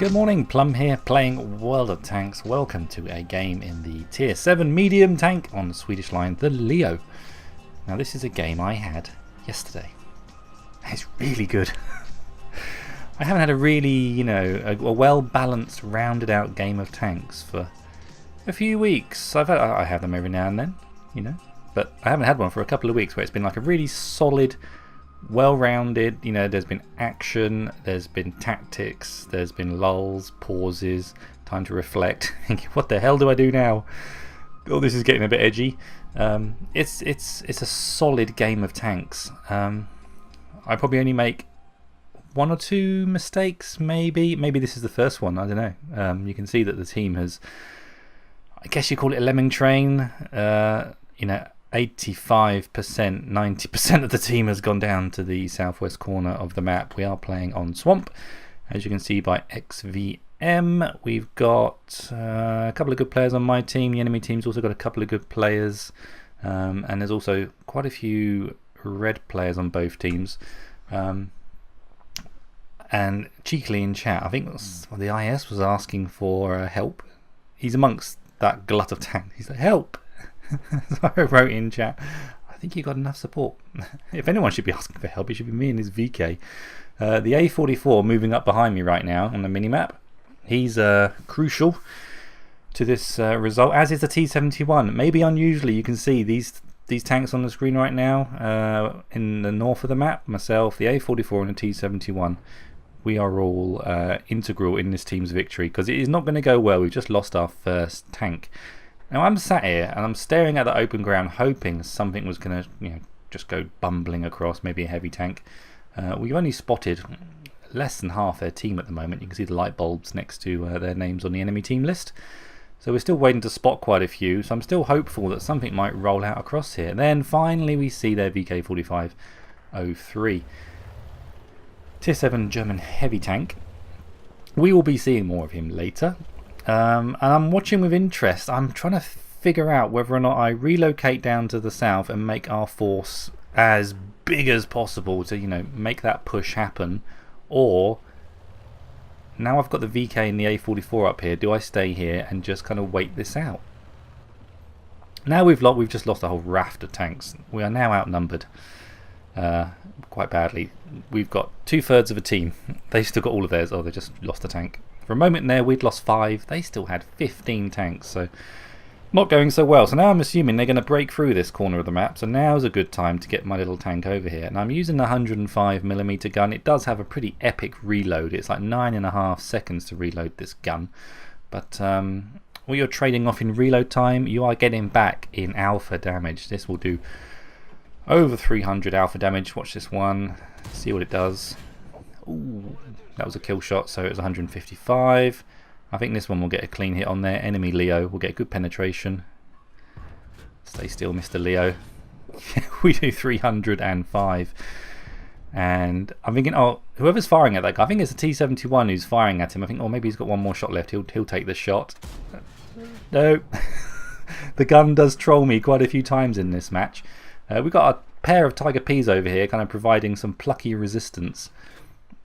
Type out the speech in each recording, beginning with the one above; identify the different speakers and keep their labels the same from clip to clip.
Speaker 1: Good morning, Plum here, playing World of Tanks. Welcome to a game in the Tier 7 medium tank on the Swedish line, the Leo. Now this is a game I had yesterday. It's really good. I haven't had a really, a well-balanced, rounded-out game of tanks for a few weeks. I have them every now and then, but I haven't had one for a couple of weeks where it's been like a really solid, well-rounded, there's been action, there's been tactics, there's been lulls, pauses, time to reflect, thinking, what the hell do I do now? Oh, this is getting a bit edgy. It's a solid game of tanks. I probably only make one or two mistakes, maybe this is the first one, I don't know. You can see that the team has, I guess you call it a lemming train. 85%, 90% of the team has gone down to the southwest corner of the map. We are playing on Swamp, as you can see by XVM. We've got a couple of good players on my team. The enemy team's also got a couple of good players, and there's also quite a few red players on both teams. And cheekily in chat, I think the IS was asking for help. He's amongst that glut of tanks. He's like, help! So I wrote in chat, I think you got enough support. If anyone should be asking for help, it should be me and his VK. The A44 moving up behind me right now on the minimap. He's crucial to this result, as is the T71. Maybe unusually, you can see these tanks on the screen right now in the north of the map. Myself, the A44 and the T71. We are all integral in this team's victory, because it is not going to go well. We've just lost our first tank. Now I'm sat here and I'm staring at the open ground, hoping something was going to, just go bumbling across, maybe a heavy tank. We've only spotted less than half their team at the moment. You can see the light bulbs next to their names on the enemy team list. So we're still waiting to spot quite a few. So I'm still hopeful that something might roll out across here. Then finally we see their VK4503. Tier 7 German heavy tank. We will be seeing more of him later. And I'm watching with interest. I'm trying to figure out whether or not I relocate down to the south and make our force as big as possible to, make that push happen. Or, now I've got the VK and the A44 up here, do I stay here and just kind of wait this out? Now we've just lost a whole raft of tanks. We are now outnumbered quite badly. We've got 2/3 of a team. They've still got all of theirs. Oh, they just lost a tank. For a moment there we'd lost 5, they still had 15 tanks, so not going so well. So now I'm assuming they're going to break through this corner of the map, so now's a good time to get my little tank over here. And I'm using the 105mm gun. It does have a pretty epic reload. It's like 9.5 seconds to reload this gun, but what you're trading off in reload time, you are getting back in alpha damage. This will do over 300 alpha damage. Watch this one, see what it does. Ooh, that was a kill shot, so it was 155. I think this one will get a clean hit on there. Enemy Leo will get good penetration. Stay still, Mr. Leo. We do 305. And I'm thinking, oh, whoever's firing at that guy, I think it's a T71 who's firing at him. I think, oh, maybe he's got one more shot left. He'll take the shot. No. The gun does troll me quite a few times in this match. We've got a pair of Tiger Ps over here, kind of providing some plucky resistance.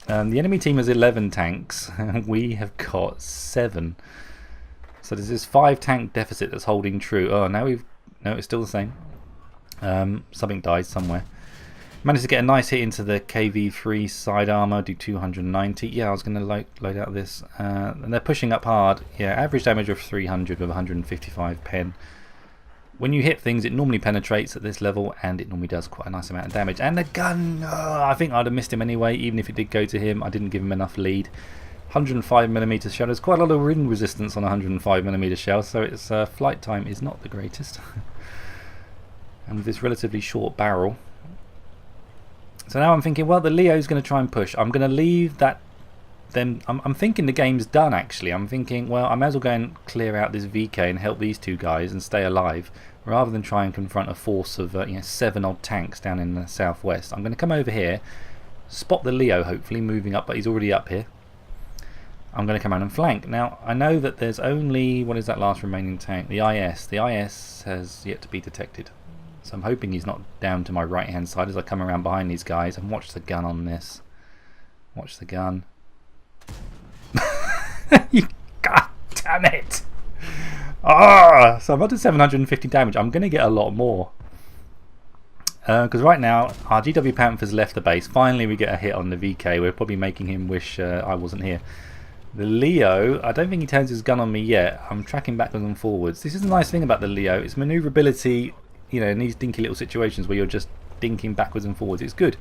Speaker 1: The enemy team has 11 tanks, we have got 7. So there's this 5 tank deficit that's holding true. Oh, now no, it's still the same. Something died somewhere. Managed to get a nice hit into the KV3 side armor, do 290. Yeah, I was going to load out this. And they're pushing up hard. Yeah, average damage of 300 with 155 pen. When you hit things, it normally penetrates at this level, and it normally does quite a nice amount of damage. And the gun, I think I'd have missed him anyway, even if it did go to him. I didn't give him enough lead. 105mm shell. There's quite a lot of ring resistance on 105mm shell, so its flight time is not the greatest. And with this relatively short barrel. So now I'm thinking, well, the Leo's going to try and push. I'm going to leave that. I'm thinking the game's done, actually. I'm thinking, well, I might as well go and clear out this VK and help these two guys and stay alive, rather than try and confront a force of 7 odd tanks down in the southwest. I'm going to come over here, spot the Leo, hopefully moving up, but he's already up here. I'm going to come out and flank. Now, I know that there's only, what is that last remaining tank? The IS. The IS has yet to be detected. So I'm hoping he's not down to my right hand side as I come around behind these guys. And watch the gun on this. Watch the gun. Damn it! Ah, so I'm up to 750 damage. I'm going to get a lot more. Because right now, our GW Panther's left the base. Finally, we get a hit on the VK. We're probably making him wish I wasn't here. The Leo, I don't think he turns his gun on me yet. I'm tracking backwards and forwards. This is a nice thing about the Leo. It's maneuverability, you know, in these dinky little situations where you're just dinking backwards and forwards. It's good.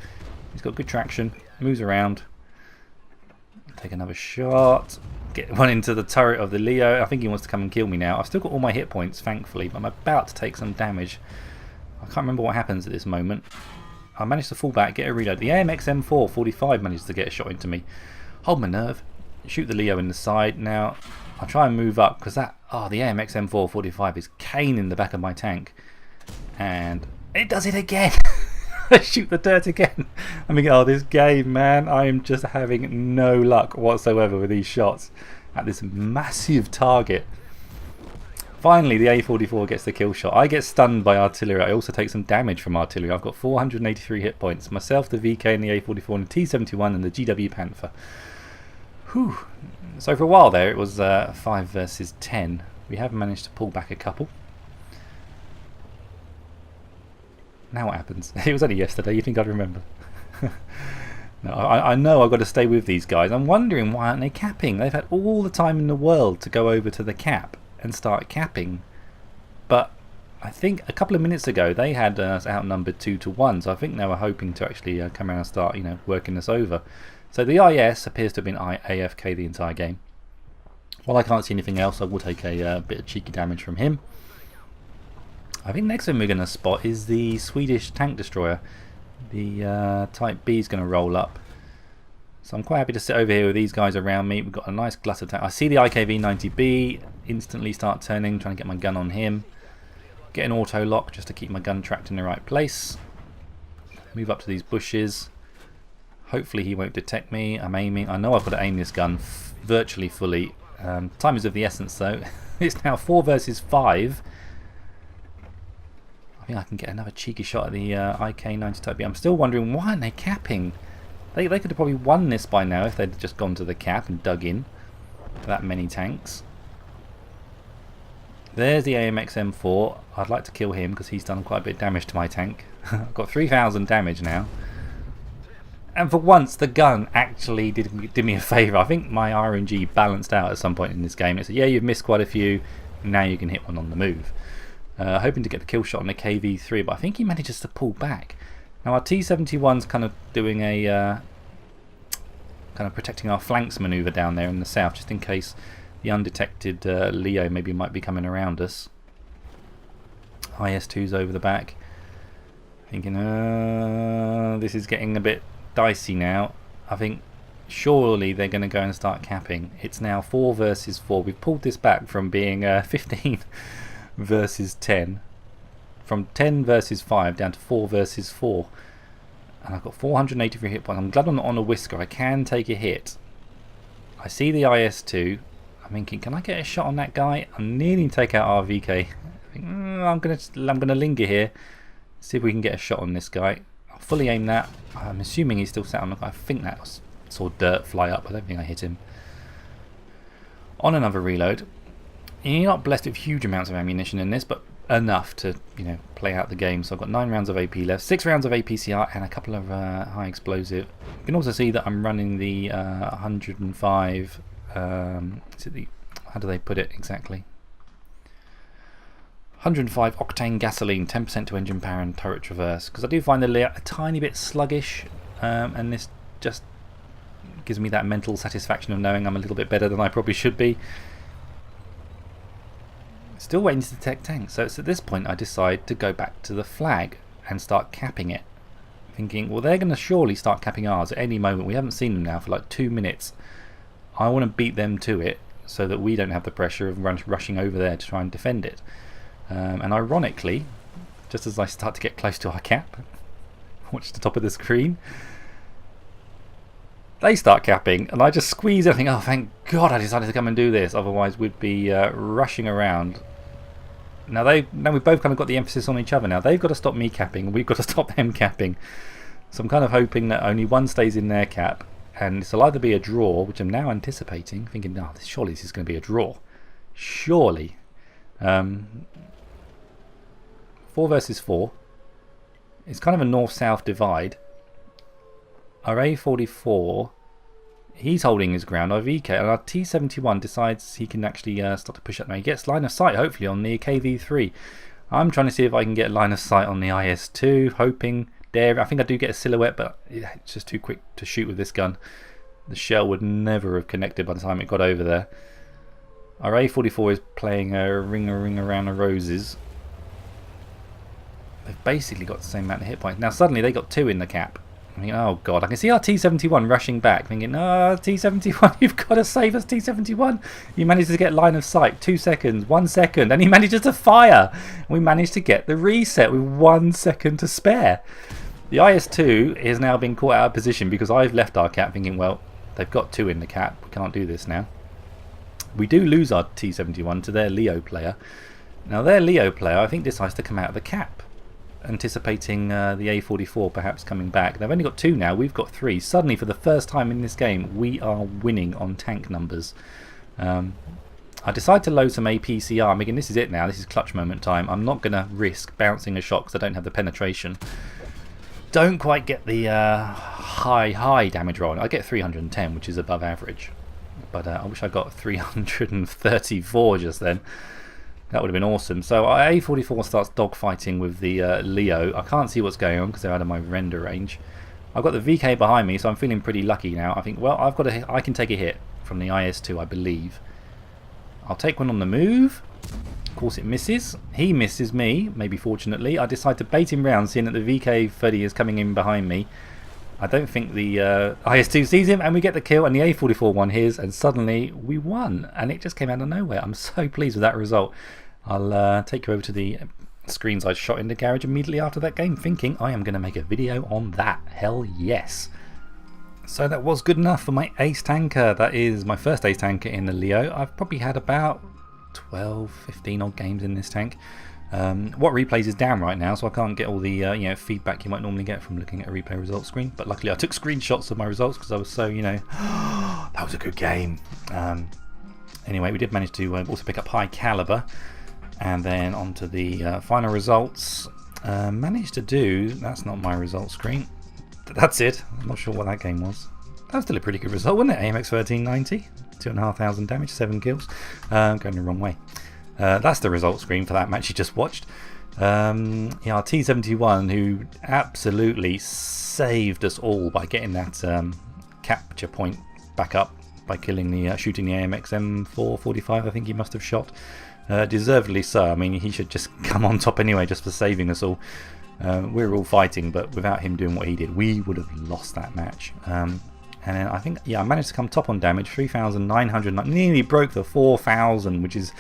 Speaker 1: He's got good traction. Moves around. Take another shot. Get one into the turret of the Leo. I think he wants to come and kill me now. I've still got all my hit points, thankfully, but I'm about to take some damage. I can't remember what happens at this moment. I managed to fall back, get a reload. The AMX M4 45 manages to get a shot into me. Hold my nerve. Shoot the Leo in the side. Now, I'll try and move up because that... Oh, the AMX M4 45 is caning the back of my tank. And it does it again. I shoot the dirt again. I mean, oh, this game, man. I am just having no luck whatsoever with these shots at this massive target. Finally, the A44 gets the kill shot. I get stunned by artillery. I also take some damage from artillery. I've got 483 hit points. Myself, the VK, and the A44, and the T71, and the GW Panther. Whew. So for a while there, it was 5 versus 10. We have managed to pull back a couple. Now what happens? It was only yesterday. You think I'd remember? No, I know I've got to stay with these guys. I'm wondering why aren't they capping? They've had all the time in the world to go over to the cap and start capping, but I think a couple of minutes ago they had us outnumbered 2-1, so I think they were hoping to actually come around and start, you know, working us over. So the IS appears to have been AFK the entire game. While I can't see anything else, I will take a bit of cheeky damage from him. I think next thing we're going to spot is the Swedish tank destroyer. The Type B is going to roll up. So I'm quite happy to sit over here with these guys around me. We've got a nice glut tank. I see the IKV-90B, instantly start turning, trying to get my gun on him. Get an auto lock just to keep my gun tracked in the right place. Move up to these bushes. Hopefully he won't detect me. I'm aiming. I know I've got to aim this gun virtually fully. Time is of the essence though. It's now 4 versus 5. I think I can get another cheeky shot at the IK-90 Type B. I'm still wondering why aren't they capping? They could have probably won this by now if they'd just gone to the cap and dug in for that many tanks. There's the AMX M4. I'd like to kill him because he's done quite a bit of damage to my tank. I've got 3,000 damage now. And for once the gun actually did me a favour. I think my RNG balanced out at some point in this game. It said, yeah, you've missed quite a few. Now you can hit one on the move. Hoping to get the kill shot on the KV-3, but I think he manages to pull back. Now our T-71's kind of doing a kind of protecting our flanks manoeuvre down there in the south, just in case the undetected Leo maybe might be coming around us. IS-2's over the back. Thinking, this is getting a bit dicey now. I think surely they're going to go and start capping. It's now 4 versus 4. We've pulled this back from being 15 versus 10. From 10 versus 5 down to 4 versus 4. And I've got 483 hit points. I'm glad I'm not on a whisker. I can take a hit. I see the IS-2. I'm thinking, can I get a shot on that guy? I'm nearly to take out our VK. I think, I'm gonna linger here. See if we can get a shot on this guy. I'll fully aim that. I'm assuming he's still sat on the guy. I think that saw dirt fly up. I don't think I hit him. On another reload. You're not blessed with huge amounts of ammunition in this, but enough to, you know, play out the game. So I've got 9 rounds of AP left, 6 rounds of APCR, and a couple of high explosive. You can also see that I'm running the 105. Is it the? How do they put it exactly? 105 octane gasoline, 10% to engine power and turret traverse. Because I do find the layout a tiny bit sluggish, and this just gives me that mental satisfaction of knowing I'm a little bit better than I probably should be. Still waiting to detect tanks, so it's at this point I decide to go back to the flag and start capping it. Thinking, well, they're going to surely start capping ours at any moment. We haven't seen them now for like 2 minutes. I want to beat them to it so that we don't have the pressure of rushing over there to try and defend it. And ironically, just as I start to get close to our cap, watch the top of the screen, they start capping, and I just squeeze everything. Oh, thank God I decided to come and do this. Otherwise, we'd be rushing around. Now we've both kind of got the emphasis on each other now. They've got to stop me capping, we've got to stop them capping. So I'm kind of hoping that only one stays in their cap, and this will either be a draw, which I'm now anticipating, thinking, no, surely this is going to be a draw. Surely. 4 versus 4. It's kind of a north-south divide. Our A44, he's holding his ground. Our VK and our T71 decides he can actually start to push up now. He gets line of sight, hopefully, on the KV3. I'm trying to see if I can get line of sight on the IS2, hoping there. I think I do get a silhouette, but it's just too quick to shoot with this gun. The shell would never have connected by the time it got over there. Our A44 is playing a ring around the roses. They've basically got the same amount of hit points. Now suddenly they got 2 in the cap. I mean, oh god, I can see our T71 rushing back, thinking, oh, T71, you've got to save us, T71. You managed to get line of sight, 2 seconds, 1 second, and he manages to fire. We managed to get the reset with 1 second to spare. The IS2 is now being caught out of position because I've left our cap thinking, well, they've got 2 in the cap, we can't do this now. We do lose our T71 to their Leo player. Now their Leo player, I think, decides to come out of the cap, anticipating the A44 perhaps coming back. They've only got 2 now, we've got 3. Suddenly, for the first time in this game, we are winning on tank numbers. I decide to load some APCR. I'm thinking, this is it now, this is clutch moment time. I'm not going to risk bouncing a shot because I don't have the penetration. Don't quite get the high damage roll. I get 310, which is above average. But I wish I got 334 just then. That would have been awesome. So A44 starts dogfighting with the Leo. I can't see what's going on because they're out of my render range. I've got the VK behind me, so I'm feeling pretty lucky now. I think, well, I can take a hit from the IS2, I believe. I'll take one on the move. Of course it misses. He misses me, maybe fortunately. I decide to bait him round, seeing that the VK30 is coming in behind me. I don't think the IS2 sees him, and we get the kill, and the A44 won his, and suddenly we won, and it just came out of nowhere. I'm so pleased with that result. I'll take you over to the screens I shot in the garage immediately after that game, thinking I am going to make a video on that. Hell yes. So that was good enough for my ace tanker. That is my first ace tanker in the Leo. I've probably had about 12, 15 odd games in this tank. What replays is down right now, so I can't get all the feedback you might normally get from looking at a replay results screen. But luckily I took screenshots of my results because I was so, that was a good game. Anyway, we did manage to also pick up high caliber. And then onto the final results. Managed to do, that's not my results screen. That's it. I'm not sure what that game was. That was still a pretty good result, wasn't it? AMX 1390, 2,500 damage, 7 kills. Going the wrong way. That's the result screen for that match you just watched. Our T71, who absolutely saved us all by getting that capture point back up by killing the shooting the AMX M445. I think he must have shot. Deservedly so. I mean, he should just come on top anyway, just for saving us all. We were all fighting, but without him doing what he did, we would have lost that match. And then I think, I managed to come top on damage, 3,900, nearly broke the 4,000, which is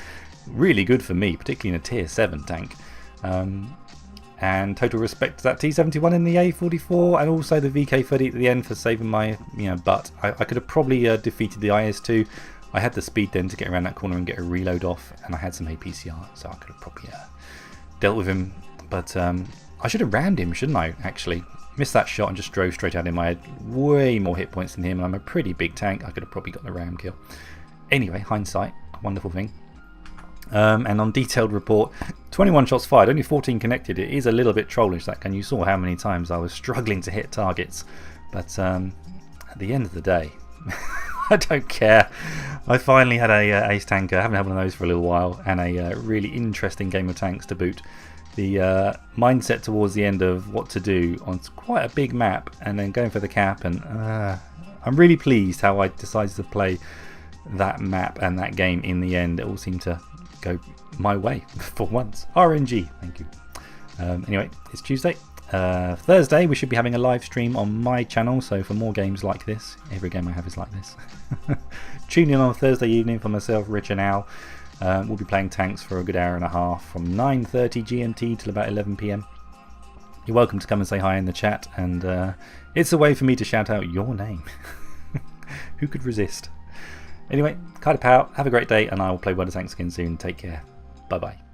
Speaker 1: really good for me, particularly in a tier 7 tank. And total respect to that T71 in the A44 and also the VK30 at the end for saving my butt. I could have probably defeated the IS2. I had the speed then to get around that corner and get a reload off, and I had some APCR, so I could have probably dealt with him. But I should have rammed him, shouldn't I, actually? Missed that shot and just drove straight at him. I had way more hit points than him, and I'm a pretty big tank. I could have probably got the ram kill. Anyway, hindsight, a wonderful thing. And on detailed report, 21 shots fired, only 14 connected. It is a little bit trollish, that gun. You saw how many times I was struggling to hit targets. But at the end of the day, I don't care. I finally had a ace tanker. I haven't had one of those for a little while, and a really interesting game of tanks to boot. The mindset towards the end of what to do on quite a big map, and then going for the cap, and I'm really pleased how I decided to play that map and that game in the end. It all seemed to go my way for once. RNG, thank you. Anyway, it's Tuesday. Thursday we should be having a live stream on my channel, so for more games like this, every game I have is like this. Tune in on Thursday evening for myself, Rich and Al. We'll be playing tanks for a good hour and a half from 9:30 GMT till about 11 PM. You're welcome to come and say hi in the chat, and it's a way for me to shout out your name. Who could resist? Anyway, Kaida Pow, have a great day, and I will play World of Tanks again soon. Take care. Bye bye.